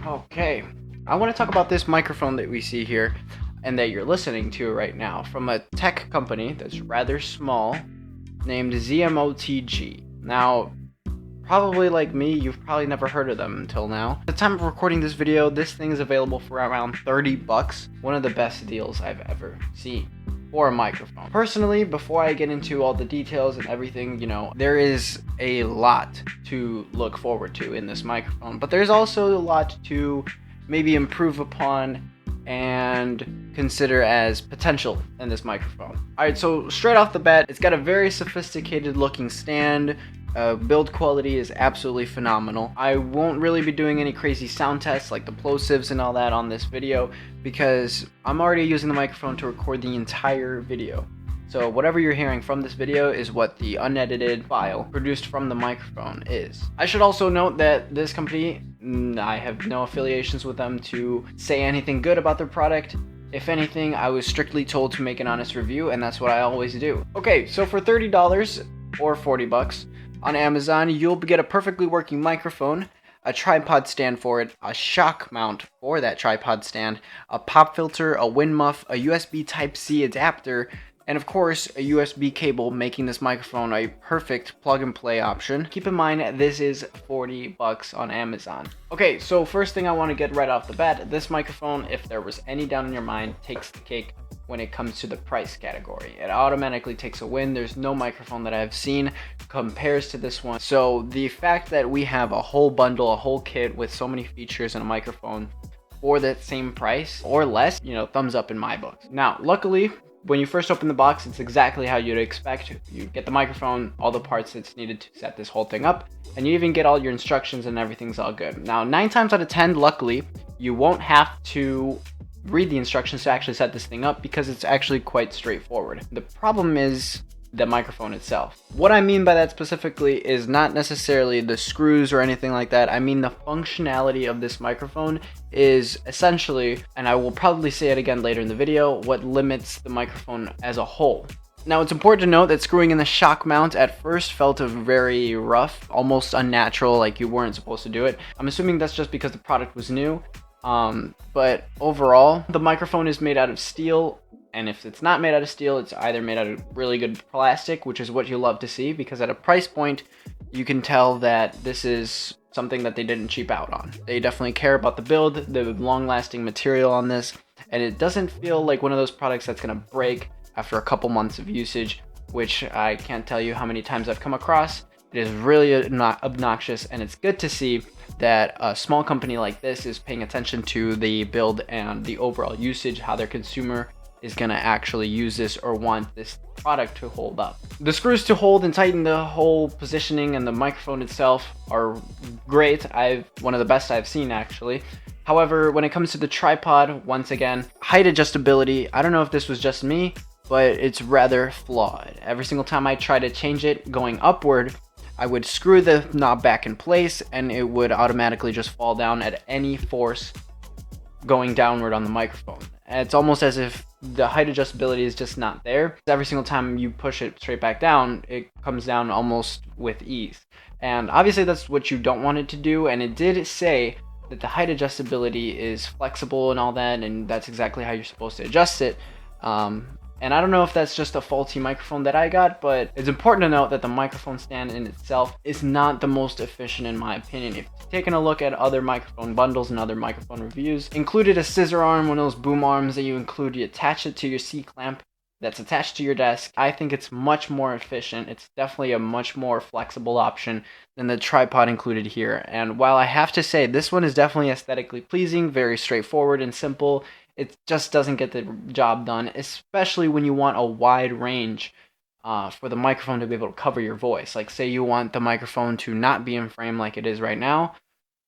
Okay, I want to talk about this microphone that we see here and that you're listening to right now from a tech company that's rather small named ZMOTG. Now, probably like me, you've probably never heard of them until now. At the time of recording this video, this thing is available for around 30 bucks. One of the best deals I've ever seen for a microphone. Personally, before I get into all the details and everything, there is a lot to look forward to in this microphone, but there's also a lot to maybe improve upon and consider as potential in this microphone. Alright, so straight off the bat, it's got a very sophisticated looking stand. Build quality is absolutely phenomenal. I won't really be doing any crazy sound tests like the plosives and all that on this video because I'm already using the microphone to record the entire video. So whatever you're hearing from this video is what the unedited file produced from the microphone is. I should also note that this company, I have no affiliations with them to say anything good about their product. If anything, I was strictly told to make an honest review, and that's what I always do. Okay, so for $30 or 40 bucks on Amazon, you'll get a perfectly working microphone, a tripod stand for it, a shock mount for that tripod stand, a pop filter, a windmuff, a USB Type-C adapter, and of course a USB cable, making this microphone a perfect plug and play option. Keep in mind this is 40 bucks on Amazon. Okay, so first thing I want to get right off the bat, this microphone, if there was any doubt in your mind, takes the cake when it comes to the price category. It automatically takes a win. There's no microphone that I've seen compares to this one. So the fact that we have a whole bundle, a whole kit with so many features and a microphone for that same price or less, thumbs up in my books. Now, luckily, when you first open the box, it's exactly how you'd expect. You get the microphone, all the parts that's needed to set this whole thing up, and you even get all your instructions and everything's all good. Now, 9 times out of 10, luckily, you won't have to read the instructions to actually set this thing up because it's actually quite straightforward. The problem is the microphone itself. What I mean by that specifically is not necessarily the screws or anything like that. I mean the functionality of this microphone is essentially, and I will probably say it again later in the video, what limits the microphone as a whole. Now, it's important to note that screwing in the shock mount at first felt very rough, almost unnatural, like you weren't supposed to do it. I'm assuming that's just because the product was new. But overall, the microphone is made out of steel, and if it's not made out of steel, it's either made out of really good plastic, which is what you love to see, because at a price point, you can tell that this is something that they didn't cheap out on. They definitely care about the build, the long-lasting material on this, and it doesn't feel like one of those products that's gonna break after a couple months of usage, which I can't tell you how many times I've come across. It is really obnoxious, and it's good to see that a small company like this is paying attention to the build and the overall usage, how their consumer is going to actually use this or want this product to hold up. The screws to hold and tighten the whole positioning and the microphone itself are great. One of the best I've seen, actually. However, when it comes to the tripod, once again, height adjustability, I don't know if this was just me, but it's rather flawed. Every single time I try to change it going upward, I would screw the knob back in place and it would automatically just fall down at any force going downward on the microphone. And it's almost as if the height adjustability is just not there. Every single time you push it straight back down, it comes down almost with ease. And obviously that's what you don't want it to do, and it did say that the height adjustability is flexible and all that, and that's exactly how you're supposed to adjust it. And I don't know if that's just a faulty microphone that I got, but it's important to note that the microphone stand in itself is not the most efficient in my opinion. If you've taken a look at other microphone bundles and other microphone reviews, included a scissor arm, one of those boom arms that you attach it to your C-clamp that's attached to your desk. I think it's much more efficient. It's definitely a much more flexible option than the tripod included here. And while I have to say this one is definitely aesthetically pleasing, very straightforward and simple, it just doesn't get the job done, especially when you want a wide range for the microphone to be able to cover your voice. Like, say you want the microphone to not be in frame like it is right now,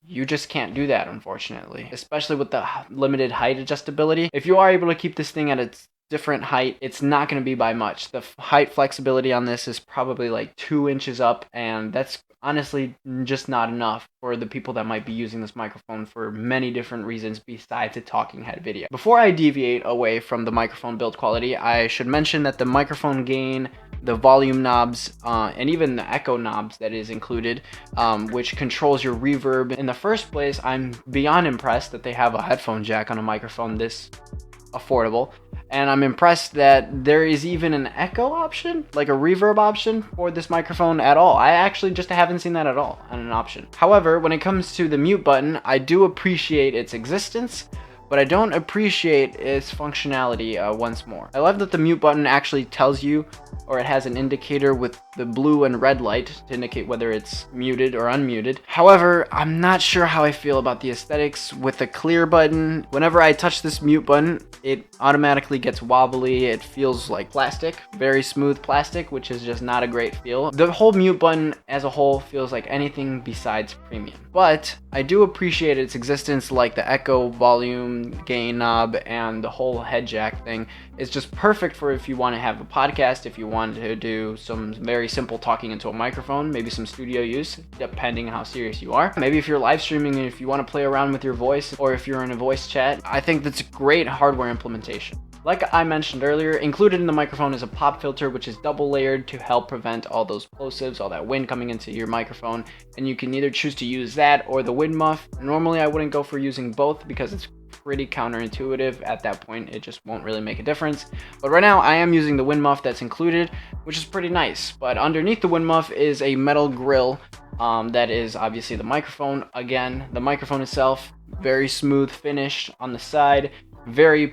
you just can't do that, unfortunately, especially with the limited height adjustability. If you are able to keep this thing at its different height, it's not going to be by much. The height flexibility on this is probably like 2 inches up, and that's honestly just not enough for the people that might be using this microphone for many different reasons besides a talking head video. Before I deviate away from the microphone build quality, I should mention that the microphone gain the volume knobs, and even the echo knobs that is included, which controls your reverb. In the first place, I'm beyond impressed that they have a headphone jack on a microphone this affordable, and I'm impressed that there is even an echo option, like a reverb option for this microphone at all. I actually just haven't seen that at all on an option. However, when it comes to the mute button, I do appreciate its existence, but I don't appreciate its functionality once more. I love that the mute button actually tells you, or it has an indicator with the blue and red light to indicate whether it's muted or unmuted. However, I'm not sure how I feel about the aesthetics with the clear button. Whenever I touch this mute button, it automatically gets wobbly. It feels like plastic, very smooth plastic, which is just not a great feel. The whole mute button as a whole feels like anything besides premium. But I do appreciate its existence, like the echo, volume, gain knob, and the whole head jack thing. It's just perfect for if you want to have a podcast, if you want to do some very simple talking into a microphone, maybe some studio use, depending on how serious you are. Maybe if you're live streaming and if you want to play around with your voice, or if you're in a voice chat, I think that's a great hardware implementation. Like I mentioned earlier, included in the microphone is a pop filter, which is double layered to help prevent all those plosives, all that wind coming into your microphone, and you can either choose to use that or the wind muff. Normally I wouldn't go for using both because it's pretty counterintuitive. At that point, it just won't really make a difference. But right now I am using the wind muff that's included, which is pretty nice. But underneath the wind muff is a metal grill that is obviously the microphone. Again, the microphone itself, very smooth finish on the side, very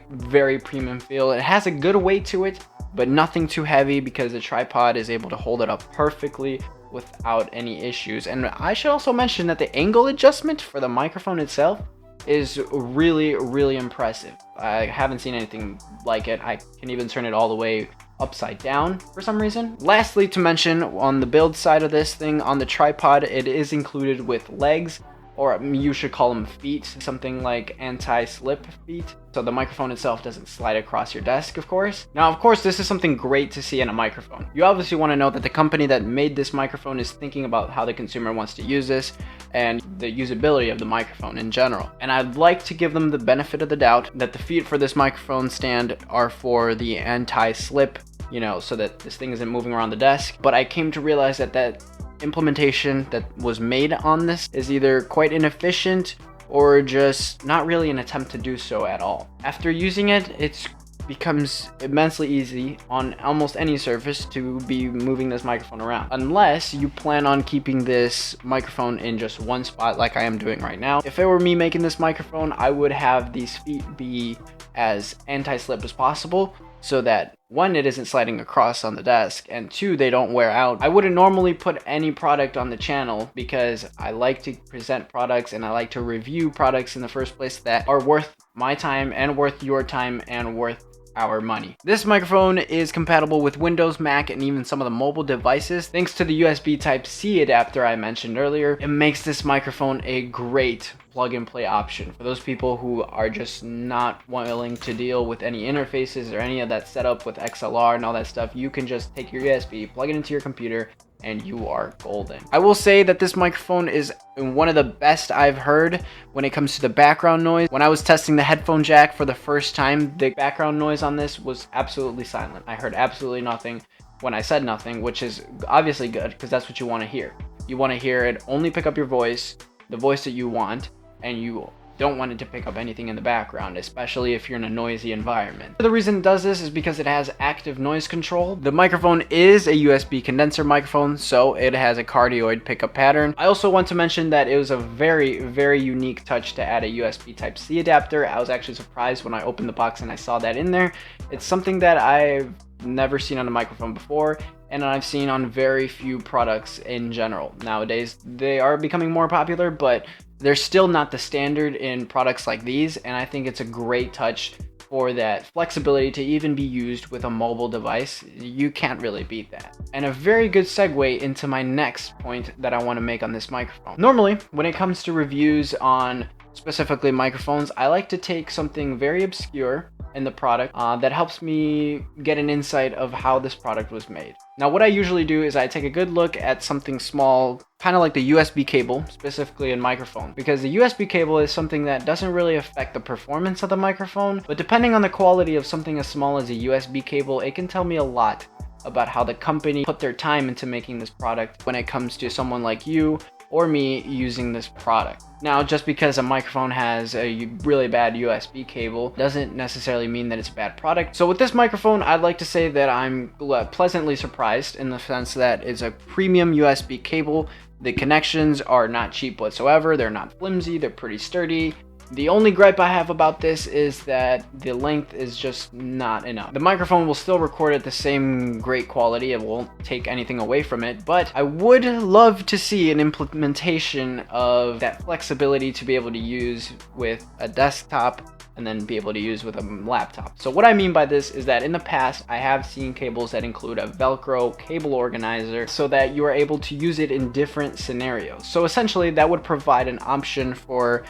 premium feel. It has a good weight to it, but nothing too heavy because the tripod is able to hold it up perfectly without any issues. And I should also mention that the angle adjustment for the microphone itself is really impressive. I haven't seen anything like it. I can even turn it all the way upside down for some reason. Lastly, to mention, on the build side of this thing, on the tripod, it is included with legs, or you should call them feet, something like anti-slip feet. So the microphone itself doesn't slide across your desk, of course. Now, of course, this is something great to see in a microphone. You obviously want to know that the company that made this microphone is thinking about how the consumer wants to use this and the usability of the microphone in general. And I'd like to give them the benefit of the doubt that the feet for this microphone stand are for the anti-slip, you know, so that this thing isn't moving around the desk. But I came to realize that implementation that was made on this is either quite inefficient or just not really an attempt to do so at all. After using it, it becomes immensely easy on almost any surface to be moving this microphone around, unless you plan on keeping this microphone in just one spot like I am doing right now. If it were me making this microphone, I would have these feet be as anti-slip as possible, so that one, it isn't sliding across on the desk, and two, they don't wear out. I wouldn't normally put any product on the channel because I like to present products and I like to review products in the first place that are worth my time and worth your time and worth our money. This microphone is compatible with Windows, Mac, and even some of the mobile devices. Thanks to the USB Type-C adapter I mentioned earlier, it makes this microphone a great plug-and-play option for those people who are just not willing to deal with any interfaces or any of that setup with XLR and all that stuff. You can just take your USB, plug it into your computer, and you are golden. I will say that this microphone is one of the best I've heard when it comes to the background noise. When I was testing the headphone jack for the first time, the background noise on this was absolutely silent. I heard absolutely nothing when I said nothing, which is obviously good because that's what you want to hear. You want to hear it only pick up your voice, the voice that you want, and you don't want it to pick up anything in the background, especially if you're in a noisy environment. The reason it does this is because it has active noise control. The microphone is a USB condenser microphone, so it has a cardioid pickup pattern. I also want to mention that it was a very unique touch to add a USB Type-C adapter. I was actually surprised when I opened the box and I saw that in there. It's something that I've never seen on a microphone before, and I've seen on very few products in general. Nowadays, they are becoming more popular, but they're still not the standard in products like these, and I think it's a great touch for that flexibility to even be used with a mobile device. You can't really beat that. And a very good segue into my next point that I want to make on this microphone. Normally, when it comes to reviews on specifically microphones, I like to take something very obscure in the product that helps me get an insight of how this product was made. Now, what I usually do is I take a good look at something small, kind of like the USB cable, specifically in microphone, because the USB cable is something that doesn't really affect the performance of the microphone, but depending on the quality of something as small as a USB cable, it can tell me a lot about how the company put their time into making this product when it comes to someone like you or me using this product. Now, just because a microphone has a really bad USB cable doesn't necessarily mean that it's a bad product. So with this microphone, I'd like to say that I'm pleasantly surprised in the sense that it's a premium USB cable. The connections are not cheap whatsoever. They're not flimsy. They're pretty sturdy. The only gripe I have about this is that the length is just not enough. The microphone will still record at the same great quality. It won't take anything away from it, but I would love to see an implementation of that flexibility to be able to use with a desktop and then be able to use with a laptop. So what I mean by this is that in the past, I have seen cables that include a Velcro cable organizer so that you are able to use it in different scenarios. So essentially that would provide an option for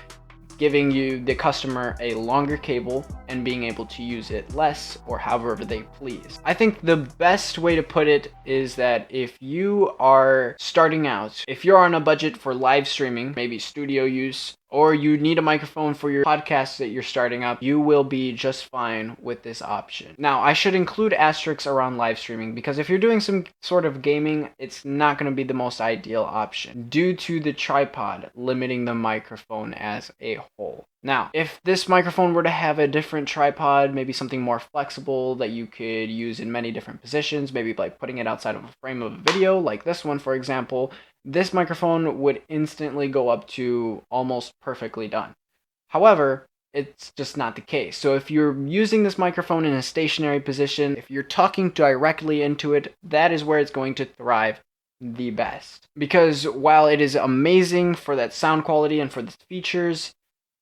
giving you, the customer, a longer cable and being able to use it less or however they please. I think the best way to put it is that if you are starting out, if you're on a budget for live streaming, maybe studio use, or you need a microphone for your podcast that you're starting up, you will be just fine with this option. Now, I should include asterisks around live streaming because if you're doing some sort of gaming, it's not going to be the most ideal option due to the tripod limiting the microphone as a whole. Now, if this microphone were to have a different tripod, maybe something more flexible that you could use in many different positions, maybe like putting it outside of a frame of a video, like this one, for example, this microphone would instantly go up to almost perfectly done. However, it's just not the case. So if you're using this microphone in a stationary position, if you're talking directly into it, that is where it's going to thrive the best. Because while it is amazing for that sound quality and for the features,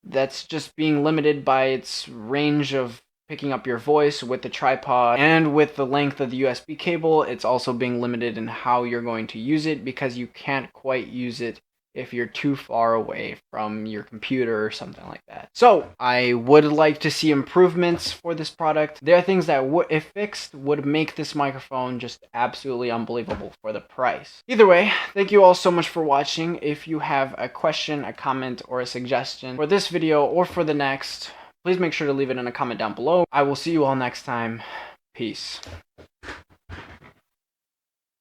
that's just being limited by its range of picking up your voice with the tripod, and with the length of the USB cable, it's also being limited in how you're going to use it because you can't quite use it if you're too far away from your computer or something like that. So I would like to see improvements for this product. There are things that if fixed would make this microphone just absolutely unbelievable for the price. Either way, thank you all so much for watching. If you have a question, a comment, or a suggestion for this video or for the next, please make sure to leave it in a comment down below. I will see you all next time. Peace.